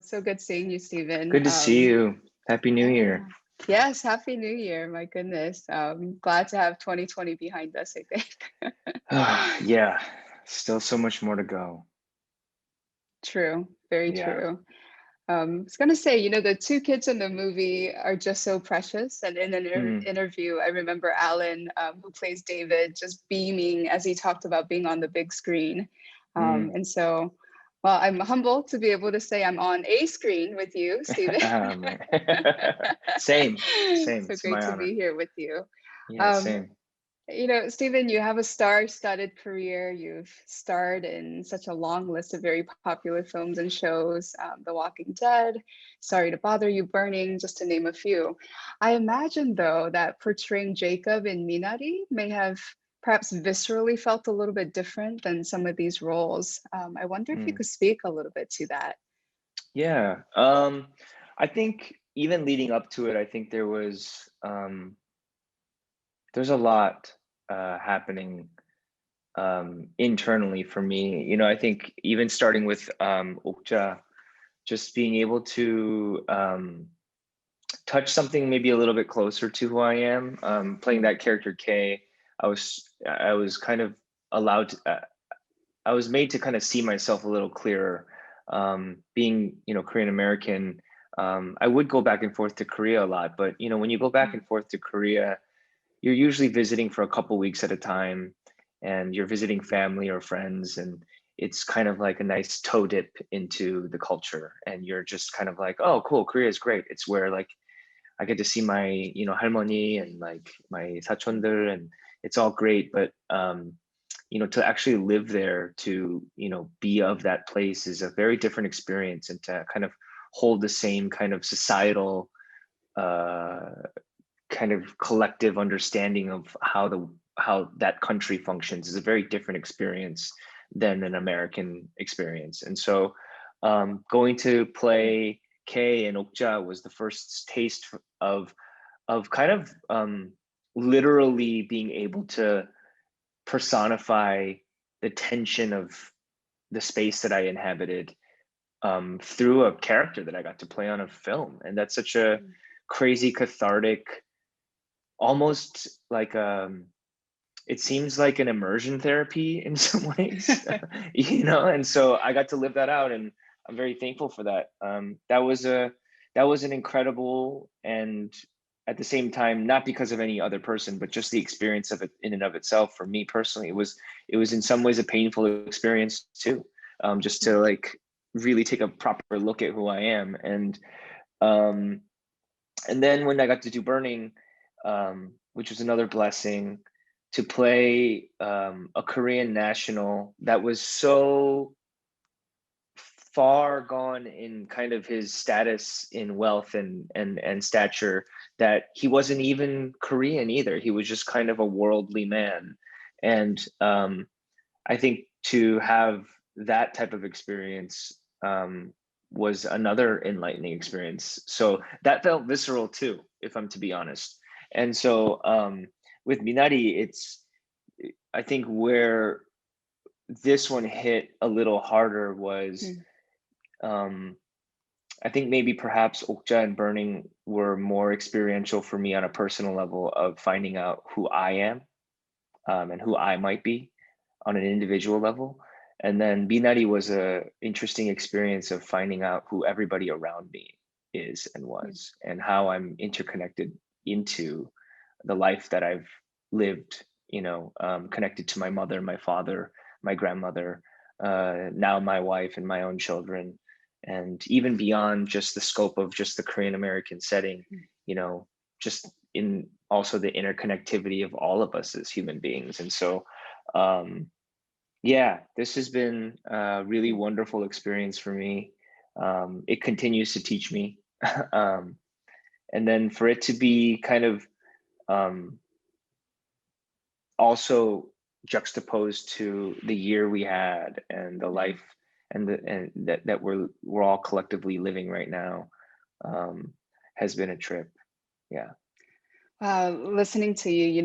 So good seeing you, Steven. Good to see you. Happy New Yeah. Year. Yes, Happy New Year. My goodness. Glad to have 2020 behind us, I think. Yeah, still so much more to go. True, very Yeah. true. I was gonna say, the two kids in the movie are just so precious. And in an Mm, interview, I remember Alan, who plays David, just beaming as he talked about being on the big screen. mm. And so, well, I'm humbled to be able to say I'm on a screen with you, Stephen. Man. Same, same. So It's great my to honor. be here with you. Yeah, Um, same. Stephen, you have a star-studded career. You've starred in such a long list of very popular films and shows, The Walking Dead, Sorry to Bother You, Burning, just to name a few. I imagine, though, that portraying Jacob in Minari may have perhaps viscerally felt a little bit different than some of these roles. I wonder if you Mm. could speak a little bit to that. Yeah. I think even leading up to it, I think there's a lot happening internally for me. I think even starting with Okja, just being able to touch something maybe a little bit closer to who I am. Playing Mm, that character K, I was kind of allowed to, I was made to kind of see myself a little clearer. Being Korean American, I would go back and forth to Korea a lot, but when you go back mm, and forth to Korea, you're usually visiting for a couple weeks at a time, and you're visiting family or friends, and it's kind of like a nice toe dip into the culture, and you're just kind of like, oh cool, Korea is great. It's where like I get to see my, 할머니 and like my 사촌들, and it's all great. But to actually live there, to be of that place is a very different experience, and to kind of hold the same kind of societal, uh, kind of collective understanding of how that country functions is a very different experience than an American experience. And so, going to play Kay and Okja was the first taste of kind of literally being able to personify the tension of the space that I inhabited, through a character that I got to play on a film. And that's such a mm, crazy, cathartic, almost like it seems like an immersion therapy in some ways. And so I got to live that out, and I'm very thankful for that. That was an incredible, and at the same time, not because of any other person, but just the experience of it in and of itself. For me personally, it was in some ways a painful experience too, just to mm, like really take a proper look at who I am. Um, and then when I got to do Burning, which was another blessing, to play a Korean national that was so far gone in kind of his status in wealth and stature, that he wasn't even Korean either. He was just kind of a worldly man. And I think to have that type of experience, was another enlightening experience. So that felt visceral too, if I'm to be honest. And so, with Minari, I think where this one hit a little harder was, mm, um, I think maybe perhaps Okja and Burning were more experiential for me on a personal level of finding out who I am, and who I might be on an individual level. And then Binari was a interesting experience of finding out who everybody around me is and mm, was, and how I'm interconnected into the life that I've lived, connected to my mother, my father, my grandmother, now my wife and my own children. And even beyond just the scope of just the Korean American setting, mm. just in also the interconnectivity of all of us as human beings. And so, um, yeah, this has been a really wonderful experience for me. It continues to teach me. um, and then for it to be kind of, um, also juxtaposed to the year we had, and the Mm. life, and that we're all collectively living right now, um, has been a trip. Yeah. Listening to you,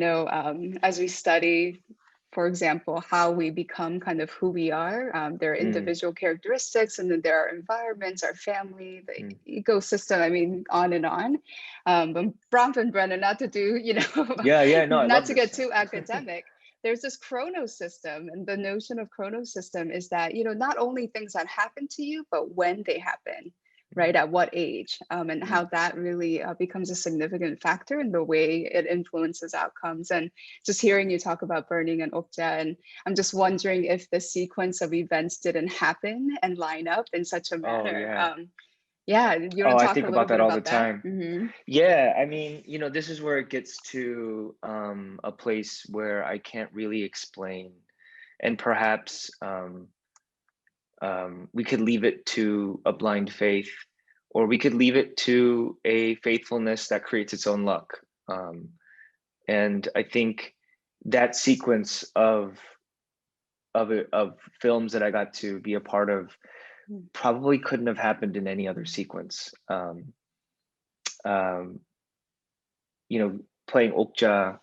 as we study for example, how we become kind of who we are. There are Mm. individual characteristics, and then there are environments, our family, the Mm. ecosystem. I mean, on and on. But Bronf and Brennan, not to do, Yeah, yeah, no, I not love to get this. too academic. There's this chronos system, and the notion of chronos system is that not only things that happen to you, but when they happen, right? At what age, and how Mm. that really becomes a significant factor in the way it influences outcomes. And just hearing you talk about burning and Okja, and I'm just wondering if the sequence of events didn't happen and line up in such a Oh manner. yeah. Yeah, you Oh, want to I talk a think little about bit that all the about that? time. Yeah, I mean, this is where it gets to a place where I can't really explain, and perhaps we could leave it to a blind faith, or we could leave it to a faithfulness that creates its own luck. And I think that sequence of films that I got to be a part of probably couldn't have happened in any other sequence. Um, Playing Okja,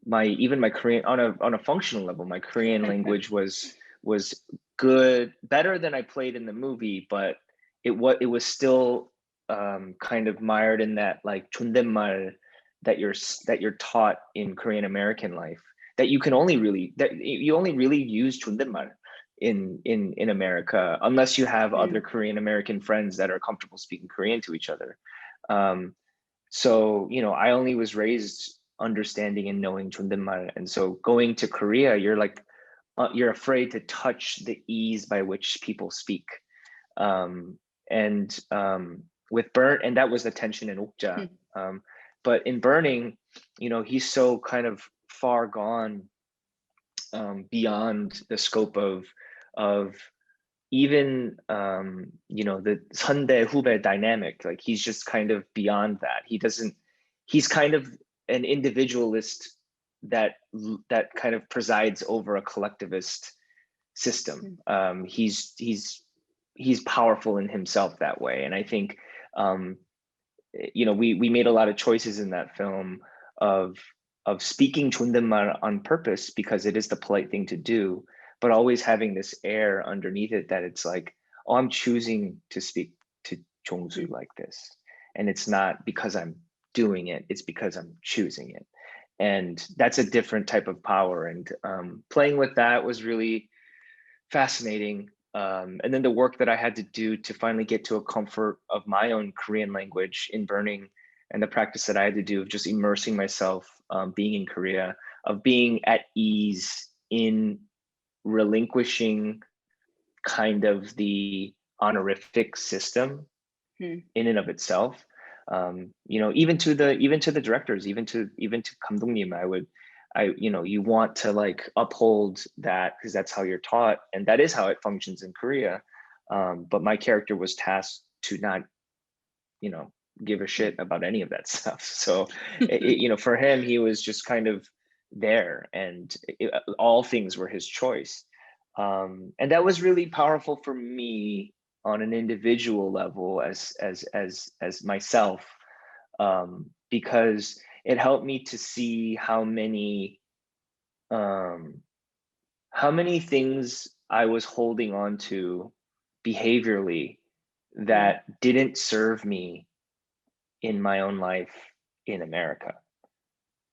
my Korean on a functional level, my Korean language was good, better than I played in the movie, but it was still kind of mired in that like 존댓말 that you're taught in Korean American life, that you only really use 존댓말 in America, unless you have other Korean American friends that are comfortable speaking Korean to each other. Um, so I only was raised understanding and knowing 존댓말, and so going to Korea, you're like you're afraid to touch the ease by which people speak. And with Burn, and that was the tension in Okja. But in Burning, he's so kind of far gone, beyond the scope of even the 선대 후배 dynamic. Like, he's just kind of beyond that. He's kind of an individualist that kind of presides over a collectivist system. He's powerful in himself that way, and I think we made a lot of choices in that film of speaking 존댓말 on purpose because it is the polite thing to do, but always having this air underneath it that it's like, oh, I'm choosing to speak to Jongsu like this, and it's not because I'm doing it, it's because I'm choosing it. And that's a different type of power, and playing with that was really fascinating. And then the work that I had to do to finally get to a comfort of my own Korean language in Burning, and the practice that I had to do of just immersing myself, being in Korea, of being at ease in relinquishing kind of the honorific system in and of itself. Even to the directors, even to 감독님, you want to like uphold that because that's how you're taught, and that is how it functions in Korea. But my character was tasked to not, give a shit about any of that stuff. So, for him, he was just kind of there, and all things were his choice. And that was really powerful for me on an individual level as myself, because it helped me to see how many things I was holding on to behaviorally that didn't serve me in my own life in America.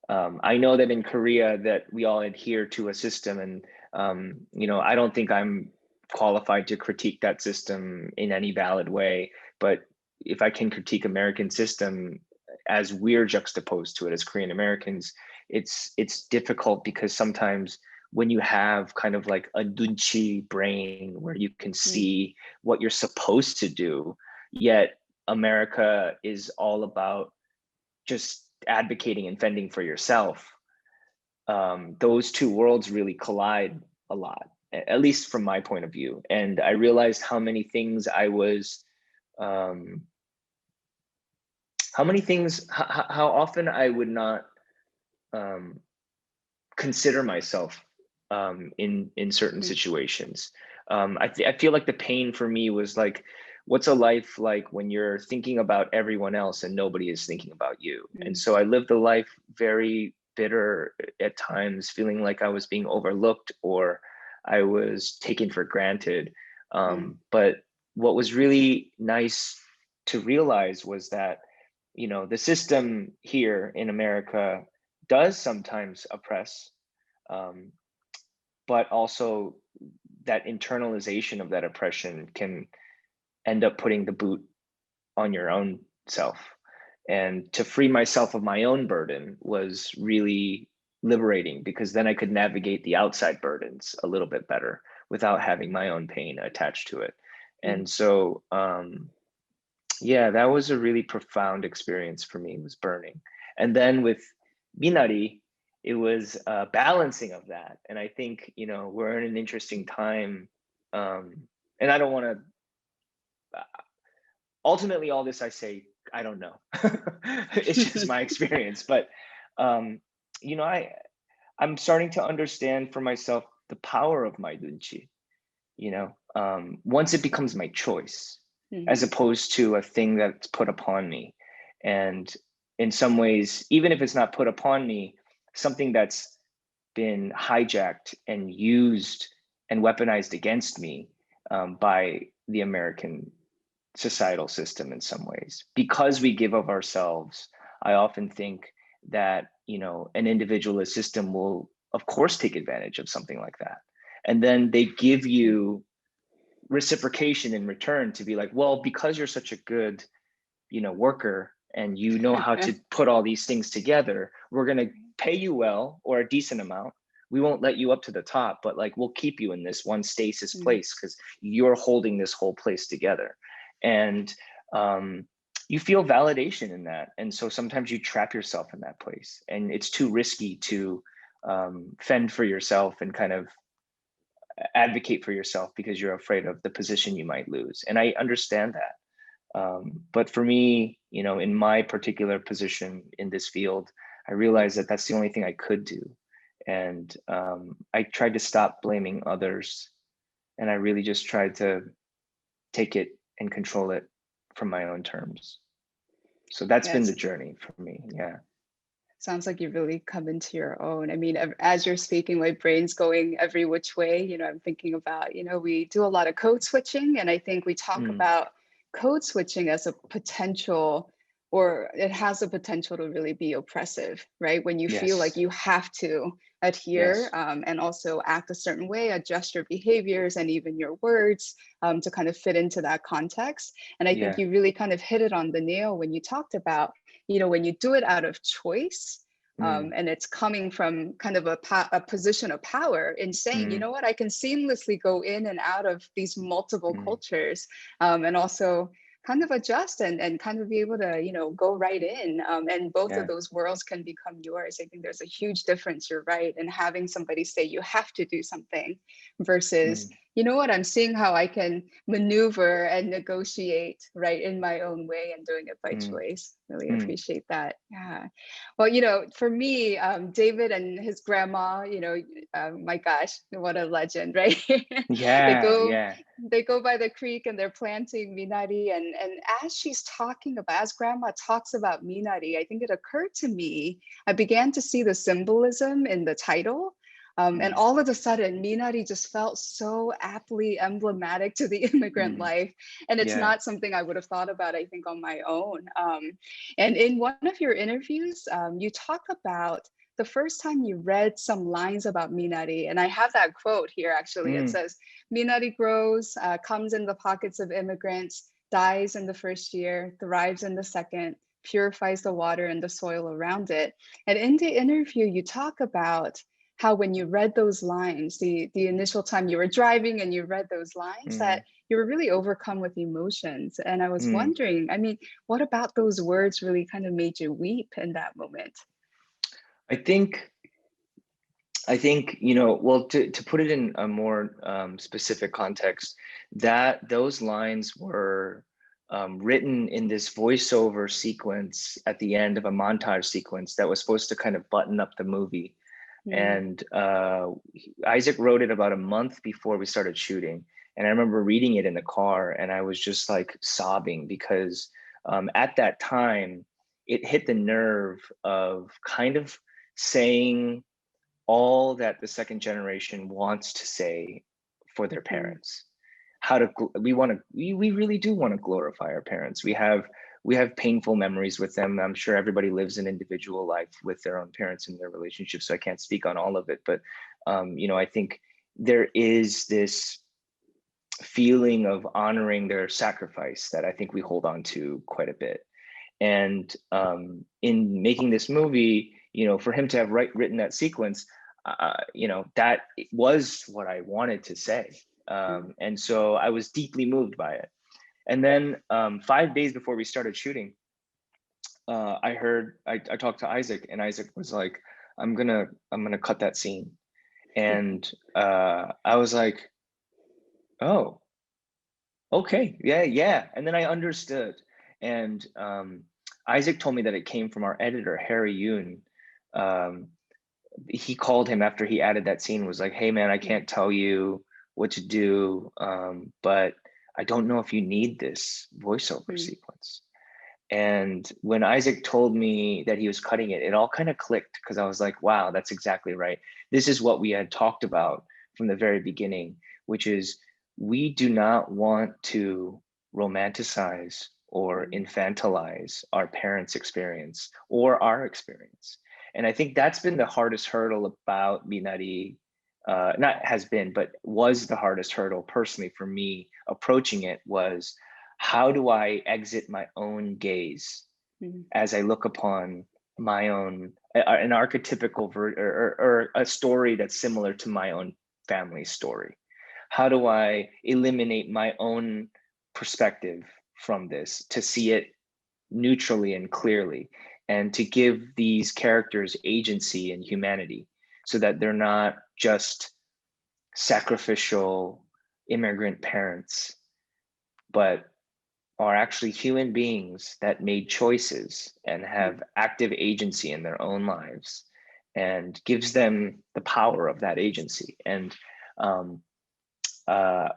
I know that in Korea that we all adhere to a system, and I don't think I'm qualified to critique that system in any valid way. But if I can critique American system as we're juxtaposed to it as Korean Americans, it's difficult because sometimes when you have kind of like a dunchi brain where you can see what you're supposed to do, yet America is all about just advocating and fending for yourself. Those two worlds really collide a lot, at least from my point of view. And I realized how many things how often I would not consider myself in certain situations. I feel like the pain for me was like, what's a life like when you're thinking about everyone else and nobody is thinking about you? And so I lived a life very bitter at times, feeling like I was being overlooked or I was taken for granted. Mm, But what was really nice to realize was that, the system here in America does sometimes oppress, um, but also that internalization of that oppression can end up putting the boot on your own self. And to free myself of my own burden was really liberating, because then I could navigate the outside burdens a little bit better without having my own pain attached to it. mm. And so, yeah, that was a really profound experience for me, was burning. And then with Minari, it was a balancing of that. And I think, we're in an interesting time. And I don't want to, ultimately, all this I say, I don't know. It's just my experience. But, um, you know, I, I'm starting to understand for myself the power of my dunchi, once it becomes my choice, as Mhm. opposed to a thing that's put upon me. And in some ways, even if it's not put upon me, something that's been hijacked and used and weaponized against me, by the American societal system in some ways. Because we give of ourselves, I often think that, an individualist system will, of course, take advantage of something like that. And then they give Mm. you reciprocation in return, to be like, well, because you're such a good, worker, and you know how to put all these things together, we're going to pay you well, or a decent amount. We won't let you up to the top, but like, we'll keep you in this one stasis Mm. place because you're holding this whole place together. And you feel validation in that. And so sometimes you trap yourself in that place, and it's too risky to fend for yourself and kind of advocate for yourself, because you're afraid of the position you might lose. And I understand that. But for me, in my particular position in this field, I realized that that's the only thing I could do. And I tried to stop blaming others. And I really just tried to take it and control it from my own terms. So that's been the Yes. journey for me. Yeah. Sounds like you really come into your own. I mean, as you're speaking, my brain's going every which way. I'm thinking about, we do a lot of code switching, and I think we talk Mm, about code switching as a potential, or it has a potential to really be oppressive, right? When you feel like yes. you have to adhere, Yes. and also act a certain way, adjust your behaviors and even your words, to kind of fit into that context. And I think Yeah. you really kind of hit it on the nail when you talked about, when you do it out of choice, Mm, and it's coming from kind of a position of power in saying, you mm, know what, I can seamlessly go in and out of these multiple mm, cultures, and also kind of adjust and kind of be able to, go right in, and both of yeah. those worlds can become yours. I think there's a huge difference, you're right, in having somebody say you have to do something versus, Mm, you know what, I'm seeing how I can maneuver and negotiate right in my own way and doing it by mm, choice. Really mm. appreciate that. Yeah. Well, for me, David and his grandma, my gosh, what a legend, right? they Yeah. go Yeah. they go by the creek and they're planting Minari. And as she's talking about, as grandma talks about Minari, I think it occurred to me, I began to see the symbolism in the title. And Mm, all of a sudden, Minari just felt so aptly emblematic to the immigrant mm, life. And it's yeah. not something I would have thought about, I think, on my own. And in one of your interviews, you talk about the first time you read some lines about Minari. And I have that quote here, actually. It Mm, says, Minari grows, comes in the pockets of immigrants, dies in the first year, thrives in the second, purifies the water and the soil around it. And in the interview, you talk about how when you read those lines, the initial time you were driving and you read those lines, that mm, you were really overcome with emotions. And I was mm. wondering, I mean, what about those words really kind of made you weep in that moment? I think well, to put it in a more specific context, that those lines were written in this voiceover sequence at the end of a montage sequence that was supposed to kind of button up the movie. Mm, And Isaac wrote it about a month before we started shooting. And I remember reading it in the car, and I was just like sobbing, because at that time, it hit the nerve of kind of saying all that the second generation wants to say for their parents. We really do want to glorify our parents. We have painful memories with them. I'm sure everybody lives an individual life with their own parents and their relationships, so I can't speak on all of it, but I think there is this feeling of honoring their sacrifice that I think we hold on to quite a bit. And in making this movie, for him to have written that sequence, that was what I wanted to say. And so I was deeply moved by it. And then 5 days before we started shooting, I talked to Isaac, and Isaac was like, I'm gonna cut that scene. And I was like, oh, okay, yeah. And then I understood. And Isaac told me that it came from our editor, Harry Yeun. He called him after he added that scene, was like, hey man, I can't tell you what to do, but I don't know if you need this voiceover sequence. And when Isaac told me that he was cutting it, it all kind of clicked, because I was like, wow, that's exactly right. This is what we had talked about from the very beginning, which is we do not want to romanticize or infantilize our parents' experience or our experience. And I think that's been the hardest hurdle about Minari. Not has been, but was the hardest hurdle personally for me approaching it, was how do I exit my own gaze as I look upon my own, an archetypical or a story that's similar to my own family story? How do I eliminate my own perspective from this to see it neutrally and clearly, and to give these characters agency and humanity, so that they're not just sacrificial immigrant parents, but are actually human beings that made choices and have active agency in their own lives, and gives them the power of that agency. And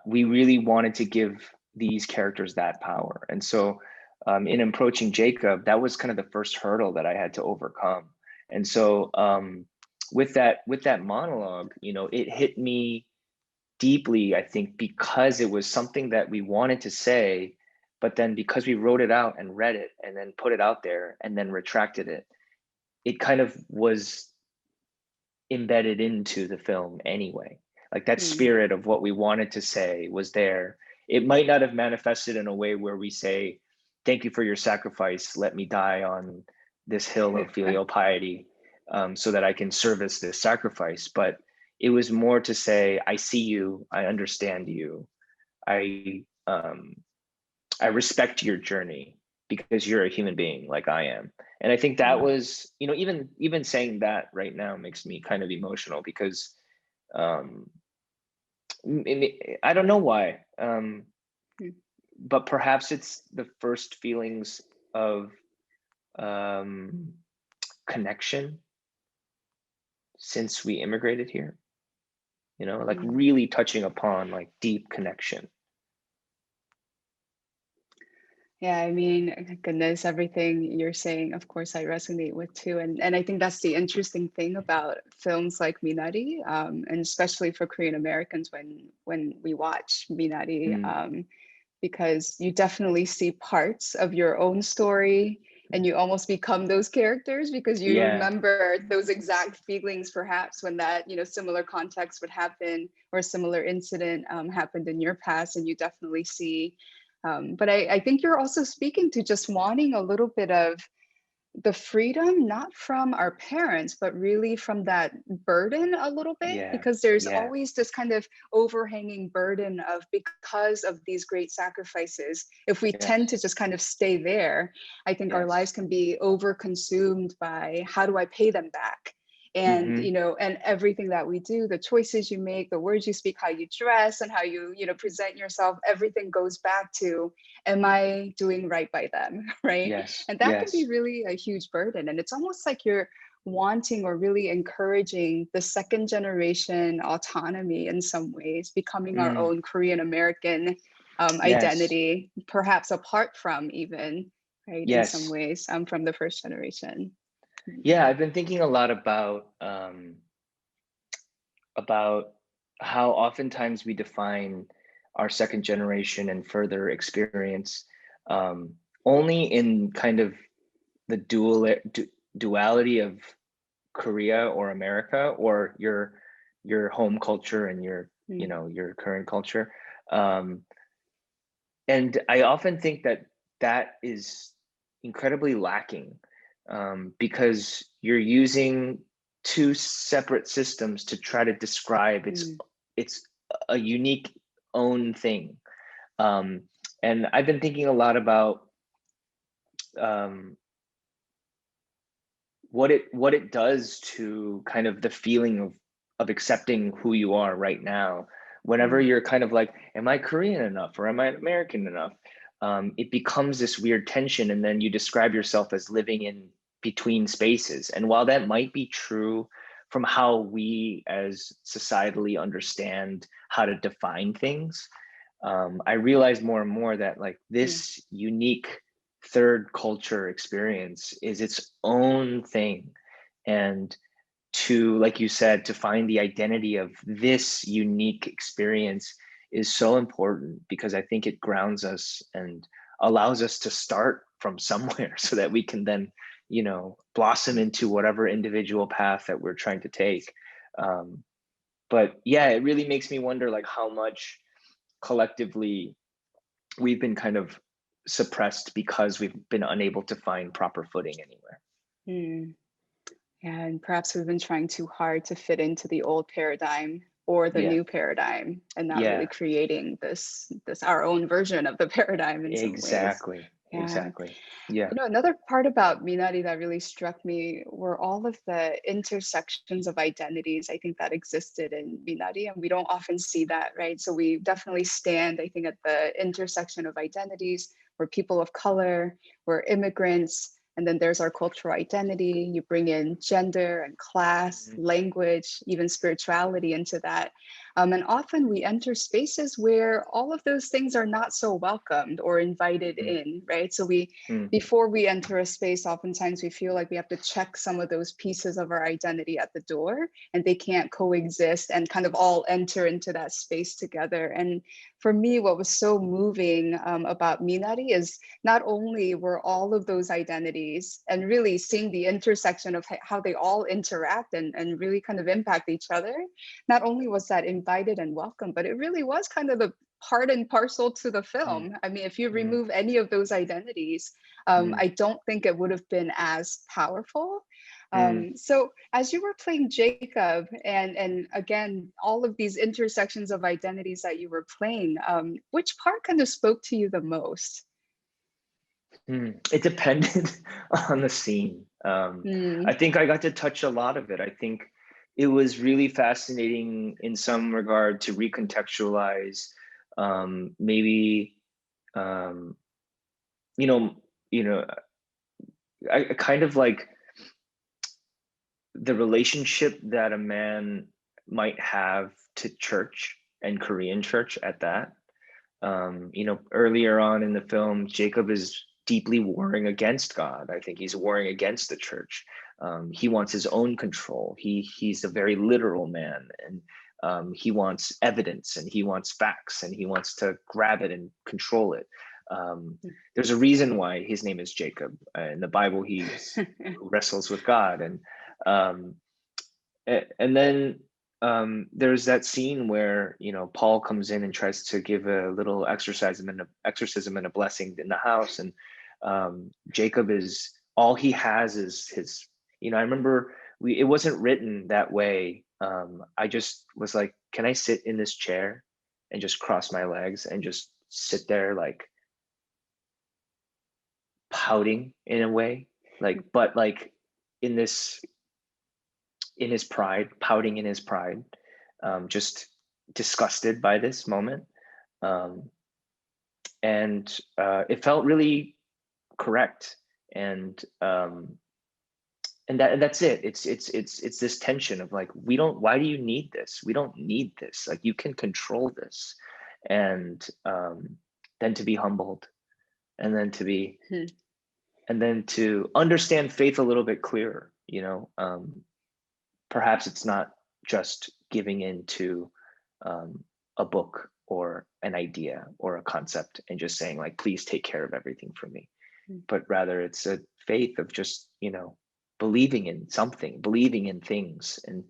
we really wanted to give these characters that power. And so in approaching Jacob, that was kind of the first hurdle that I had to overcome. And so with that monologue, it hit me deeply, I think, because it was something that we wanted to say, but then because we wrote it out and read it and then put it out there and then retracted it, it kind of was embedded into the film anyway. Like that spirit of what we wanted to say was there. It might not have manifested in a way where we say, thank you for your sacrifice, let me die on this hill of filial piety, so that I can service this sacrifice. But it was more to say, I see you, I understand you, I respect your journey because you're a human being like I am. And I think that was, even saying that right now makes me kind of emotional, because I don't know why, but perhaps it's the first feelings of connection since we immigrated here, like really touching upon like deep connection. Yeah, I mean, goodness, everything you're saying, of course, I resonate with too. And I think that's the interesting thing about films like Minari, and especially for Korean Americans when we watch Minari, because you definitely see parts of your own story, and you almost become those characters because you remember those exact feelings, perhaps when that, similar context would happen, or a similar incident happened in your past, and you definitely see. But I think you're also speaking to just wanting a little bit of the freedom, not from our parents, but really from that burden a little bit, because there's always this kind of overhanging burden of, because of these great sacrifices, if we tend to just kind of stay there, I think our lives can be overconsumed by, how do I pay them back? And and everything that we do, the choices you make, the words you speak, how you dress, and how you present yourself, everything goes back to, am I doing right by them? Right? And that can be really a huge burden. And it's almost like you're wanting or really encouraging the second generation autonomy in some ways, becoming our own Korean American identity, perhaps apart from even, right, in some ways, from the first generation. Yeah, I've been thinking a lot about how oftentimes we define our second generation and further experience um, only in kind of the duality of Korea or America, or your home culture and your, you Mm, know, your current culture. Um, and I often think that that is incredibly lacking, because you're using two separate systems to try to describe mm, its a unique own thing. Um, and I've been thinking a lot about um, what it does to kind of the feeling of accepting who you are right now. Whenever mm, you're kind of like, am I Korean enough or am I American enough? It becomes this weird tension, and then you describe yourself as living in between spaces. And while that might be true from how we as societally understand how to define things, I realize more and more that like yeah. this unique third culture experience is its own thing. And to, like you said, to find the identity of this unique experience is so important, because I think it grounds us and allows us to start from somewhere so that we can then, you know, blossom into whatever individual path that we're trying to take. Um, but yeah, it really makes me wonder like how much collectively we've been kind of suppressed because we've been unable to find proper footing anywhere. Mm. Yeah, and perhaps we've been trying too hard to fit into the old paradigm or the Yeah, new paradigm, and not really yeah, creating this our own version of the paradigm in some ways. exactly, Yeah. exactly. Yeah. Another part about Minari that really struck me were all of the intersections of identities I think that existed in Minari, and we don't often see that, right? So we definitely stand, I think, at the intersection of identities. We're people of color, we're immigrants, and then there's our cultural identity. You bring in gender and class, Mhm, language, even spirituality into that. And often we enter spaces where all of those things are not so welcomed or invited mhm, in, right? So we mm, before we enter a space, oftentimes we feel like we have to check some of those pieces of our identity at the door, and they can't coexist and kind of all enter into that space together. And for me, what was so moving about Minari is not only were all of those identities and really seeing the intersection of how they all interact and really kind of impact each other, not only was that invited and welcome, but it really was kind of the part and parcel to the mm, film. I mean, if you mm, remove any of those identities, mm, I don't think it would have been as powerful. mm. So as you were playing Jacob, and again, all of these intersections of identities that you were playing, which part kind of spoke to you the most? It depended on the scene. I Mm, think I got to touch a lot of it. I think it was really fascinating in some regard to recontextualize, maybe, um, you know, you know, I kind of like the relationship that a man might have to church, and Korean church at that. You know, earlier on in the film, Jacob is deeply warring against God. I think he's warring against the church. He wants his own control. He's a very literal man, and he wants evidence, and he wants facts, and he wants to grab it and control it. There's a reason why his name is Jacob. In the Bible, he's who wrestles with God, um, and then there's that scene where, you know, Paul comes in and tries to give a little exorcism and a blessing in the house, and Jacob is all he has is his. You know, I remember it wasn't written that way. I just was like, can I sit in this chair and just cross my legs and just sit there like pouting in a way, like, but like in this, in his pride, pouting in his pride, just disgusted by this moment. Um, and it felt really correct. And that's it. It's this tension of like, we don't, why do you need this? We don't need this. Like, you can control this. And then to be humbled, and then to be and then to understand faith a little bit clearer, perhaps it's not just giving in to a book or an idea or a concept and just saying like, please take care of everything for me, Mm. but rather it's a faith of just, believing in something, believing in things, and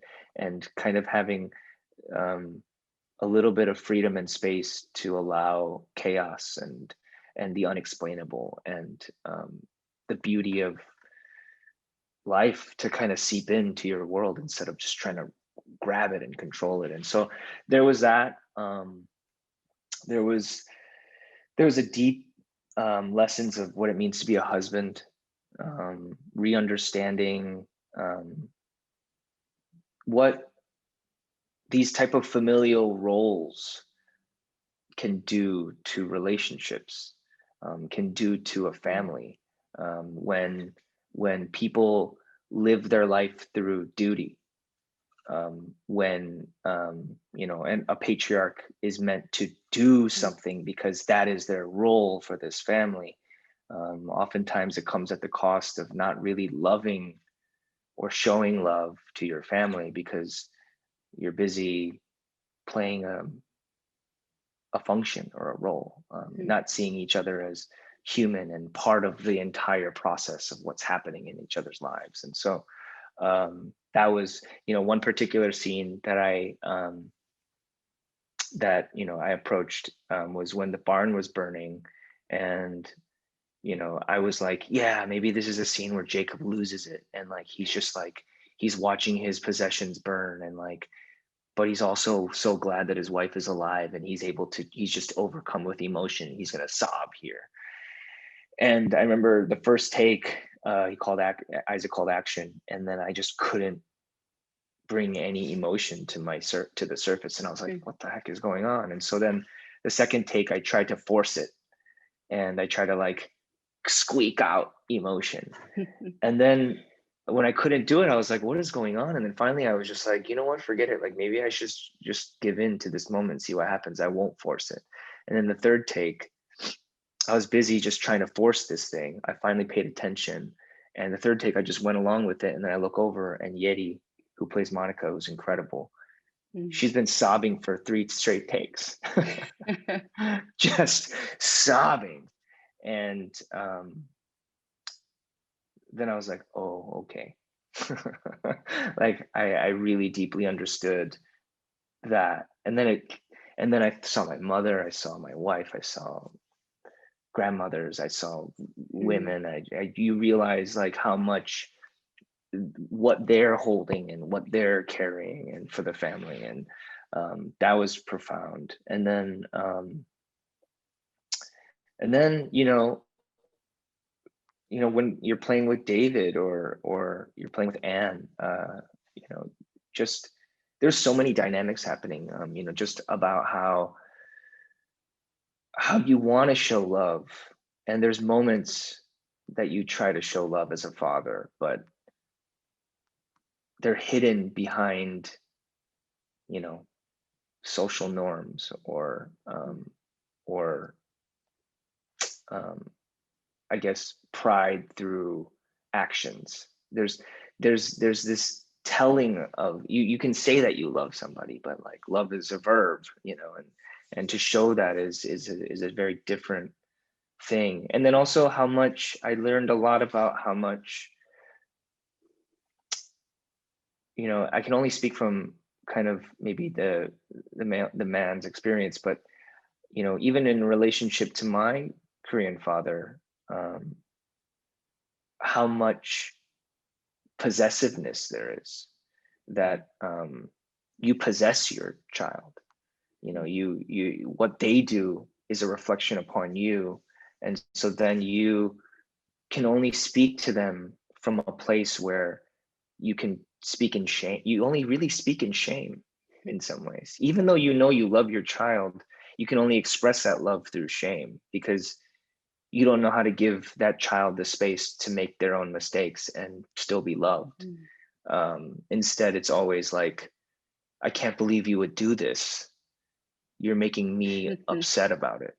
kind of having um, a little bit of freedom and space to allow chaos and the unexplainable, and the beauty of life to kind of seep into your world instead of just trying to grab it and control it. And so there was that. There was a deep lessons of what it means to be a husband, re-understanding what these type of familial roles can do to relationships, can do to a family, when people live their life through duty, when and a patriarch is meant to do something because that is their role for this family. Oftentimes it comes at the cost of not really loving or showing love to your family because you're busy playing a function or a role, not seeing each other as human and part of the entire process of what's happening in each other's lives. And so that was, one particular scene that I approached, was when the barn was burning, and I was like, yeah, maybe this is a scene where Jacob loses it, and like he's just like he's watching his possessions burn, and like, but he's also so glad that his wife is alive, and he's just overcome with emotion. He's gonna sob here. And I remember the first take, Isaac called action, and then I just couldn't bring any emotion to the surface, and I was like, what the heck is going on? And so then the second take, I tried to force it, and I tried to like squeak out emotion. And then when I couldn't do it, I was like, what is going on? And then finally I was just like, you know what, forget it. Like maybe I should just give in to this moment, see what happens. I won't force it. And then the third take, I was busy just trying to force this thing. I finally paid attention. And the third take, I just went along with it. And then I look over, and Yeti, who plays Monica, who's incredible, she's been sobbing for 3 straight takes, just sobbing. And then I was like, oh, okay. Like I really deeply understood that. And then I saw my mother, I saw my wife, I saw grandmothers, I saw women. You realize like how much what they're holding and what they're carrying and for the family. And that was profound. And then when you're playing with David or you're playing with Anne, just there's so many dynamics happening, just about how you want to show love. And there's moments that you try to show love as a father, but they're hidden behind, social norms or I guess pride through actions. There's this telling of you can say that you love somebody, but like love is a verb, and to show that is a very different thing. And then also how much I learned a lot about how much, I can only speak from kind of maybe the man's experience, but even in relationship to my Korean father, how much possessiveness there is, that you possess your child. You what they do is a reflection upon you, and so then you can only speak to them from a place where you can speak in shame. You only really speak in shame in some ways, even though you love your child. You can only express that love through shame because you don't know how to give that child the space to make their own mistakes and still be loved. Instead, it's always like, I can't believe you would do this. You're making me upset about it.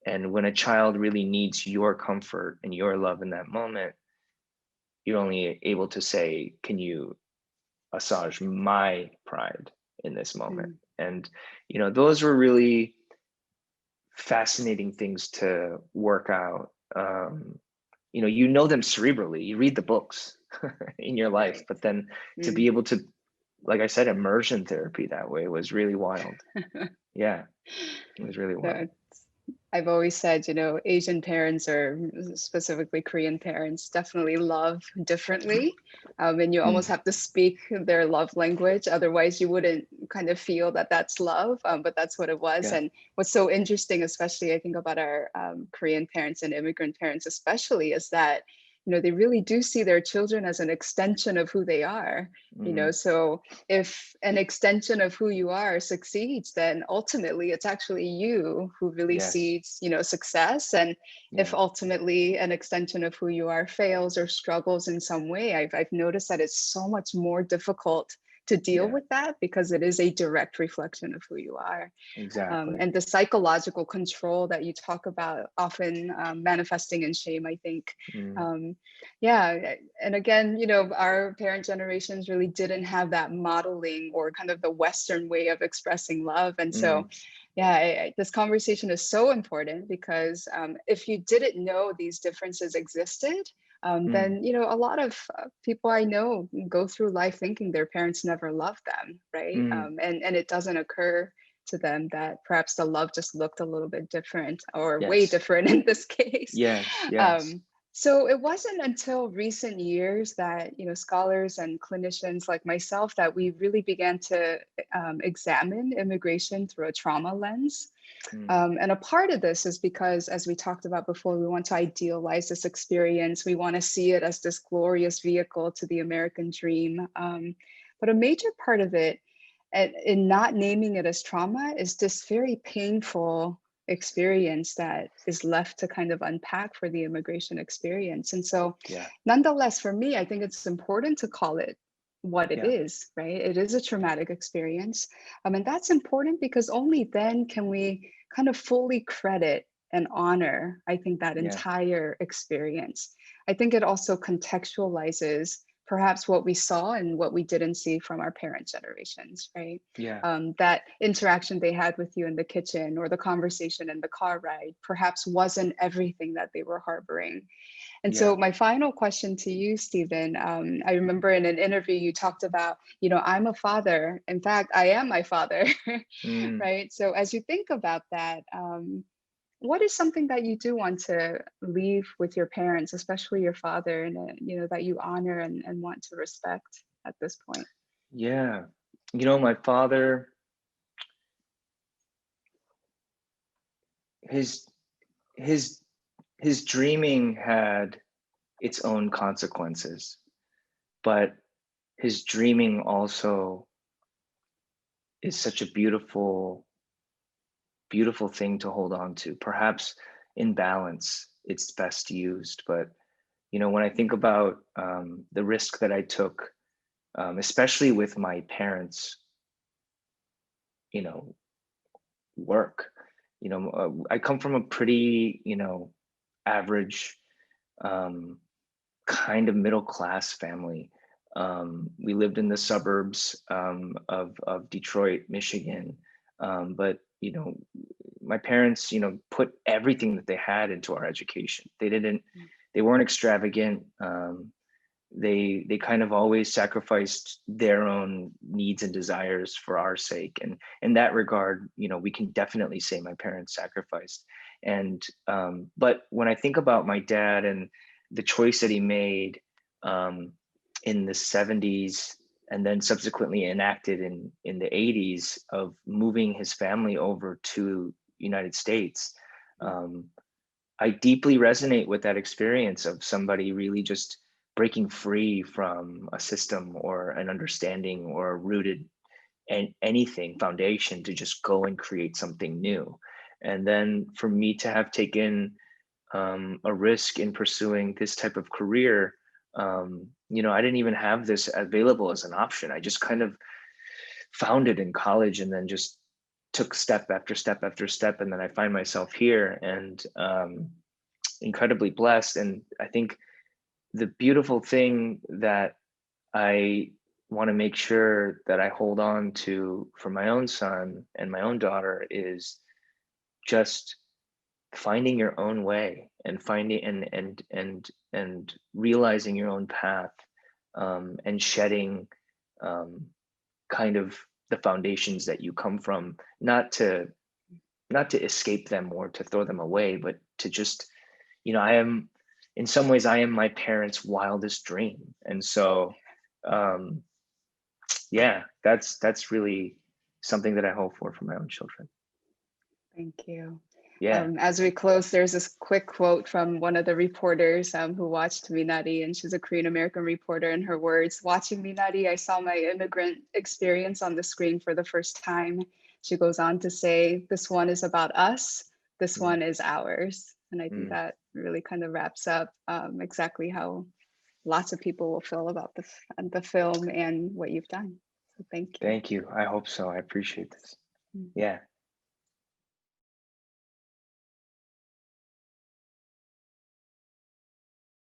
And when a child really needs your comfort and your love in that moment, you're only able to say, can you assuage my pride in this moment? Mm, And, those were really fascinating things to work out. Them cerebrally, you read the books in your life, right. but then to be Mm. able to, like I said, immersion therapy that way was really wild. Yeah, it was really wild. Yeah, I've always said, Asian parents or specifically Korean parents definitely love differently. And you almost Mm, have to speak their love language. Otherwise, you wouldn't kind of feel that that's love. But that's what it was. yeah, And what's so interesting, especially I think about our Korean parents and immigrant parents, especially, is that, they really do see their children as an extension of who they are. mm, So if an extension of who you are succeeds, then ultimately it's actually you who really yes, sees, success. And if yeah, ultimately an extension of who you are fails or struggles in some way, I've noticed that it's so much more difficult to deal yeah, with that because it is a direct reflection of who you are. exactly. And the psychological control that you talk about often manifesting in shame, I think. Mm, Um, yeah. And again, our parent generations really didn't have that modeling or kind of the Western way of expressing love. And so, mm, yeah, this conversation is so important because if you didn't know these differences existed, mm, then a lot of people I know go through life thinking their parents never loved them, right? mm, And it doesn't occur to them that perhaps the love just looked a little bit different or way yes, different in this case. yes, yes. Um, so it wasn't until recent years that scholars and clinicians like myself that we really began to examine immigration through a trauma lens. Mm, And a part of this is because, as we talked about before, we want to idealize this experience. We want to see it as this glorious vehicle to the American dream. But a major part of it, in not naming it as trauma, is this very painful experience that is left to kind of unpack for the immigration experience. And so, yeah, nonetheless, for me, I think it's important to call it what it yeah, is, right? It is a traumatic experience. And that's important because only then can we kind of fully credit and honor, I think, that yeah, entire experience. I think it also contextualizes perhaps what we saw and what we didn't see from our parent generations, right? yeah, That interaction they had with you in the kitchen or the conversation in the car ride perhaps wasn't everything that they were harboring. And yeah. so my final question to you, Stephen, I remember in an interview you talked about, I'm a father. In fact, I am my father, Mm. right? So as you think about that, what is something that you do want to leave with your parents, especially your father, and that you honor and want to respect at this point? Yeah. My father, his his his dreaming had its own consequences, but his dreaming also is such a beautiful thing to hold on to. Perhaps in balance, it's best used. But when I think about the risk that I took, especially with my parents, you know, work. I come from a pretty, average, um, kind of middle class family. We lived in the suburbs of Detroit, Michigan. But my parents, put everything that they had into our education. They weren't extravagant. They kind of always sacrificed their own needs and desires for our sake, and in that regard, we can definitely say my parents sacrificed. And but when I think about my dad and the choice that he made um, in the 70s and then subsequently enacted in the 80s of moving his family over to United States, um, I deeply resonate with that experience of somebody really just breaking free from a system or an understanding or a rooted and anything foundation to just go and create something new. And then for me to have taken a risk in pursuing this type of career, I didn't even have this available as an option. I just kind of found it in college and then just took step after step after step, and then I find myself here, and incredibly blessed. And I think the beautiful thing that I want to make sure that I hold on to for my own son and my own daughter is just finding your own way, and finding and realizing your own path, and shedding, um, kind of the foundations that you come from, not to escape them or to throw them away, but to just, I am, in some ways, I am my parents' wildest dream. And so, um, yeah, that's really something that I hope for my own children. Thank you. Yeah. As we close, there's this quick quote from one of the reporters who watched Minari, and she's a Korean American reporter. In her words, "Watching Minari, I saw my immigrant experience on the screen for the first time." She goes on to say, "This one is about us. This Mm, one is ours." And I think mm. that really kind of wraps up exactly how lots of people will feel about the film and what you've done. So thank you. Thank you. I hope so. I appreciate this. Mm. Yeah.